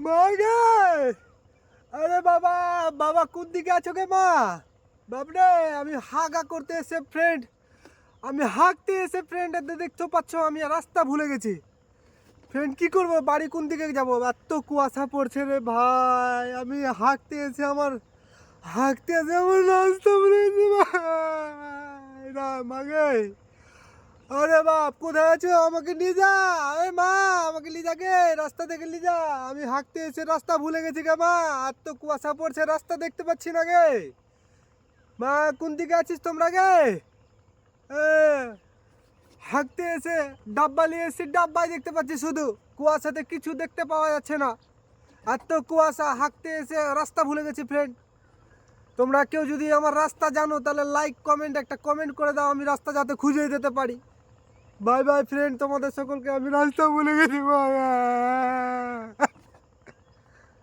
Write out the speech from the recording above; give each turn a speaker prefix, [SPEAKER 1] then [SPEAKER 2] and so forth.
[SPEAKER 1] মা গে! আরে বাবা, বাবা কোন দিকে আছো গে মা? বাবরে, আমি হাগা করতে এসে ফ্রেন্ড, আমি হাঁকতে এসে ফ্রেন্ড, দেখতে পাচ্ছ আমি রাস্তা ভুলে গেছি। ফ্রেন্ড কি করবো, বাড়ি কোন দিকে যাবো? এত কুয়াশা পড়ছে রে ভাই, আমি হাঁকতে এসে আমার রাস্তা ভুলে গেছি ভাই। না মাগে, আরে বাপ কোথায় আছো? আমাকে নিয়ে যা। এ মা, আমাকে নিয়ে যা গে, রাস্তা দেখে নিয়ে যা। আমি হাঁটতে এসে রাস্তা ভুলে গেছি গে মা। আর তো কুয়াশা পড়ছে, রাস্তা দেখতে পাচ্ছি না গে। মা কোন দিকে আছিস তোমরা গে? এ, হাঁটতে এসে ডাব্বা নিয়ে এসে ডাব্বাই দেখতে পাচ্ছি, শুধু কুয়াশাতে কিছু দেখতে পাওয়া যাচ্ছে না। আর তো কুয়াশা, হাঁটতে এসে রাস্তা ভুলে গেছি ফ্রেন্ড। তোমরা কেউ যদি আমার রাস্তা জানো তাহলে লাইক কমেন্ট একটা কমেন্ট করে দাও, আমি রাস্তা যাতে খুঁজে যেতে পারি। বাই বাই ফ্রেন্ড, তোমাদের সকলকে আমি রাস্তা ভুলে গেছি। বাই।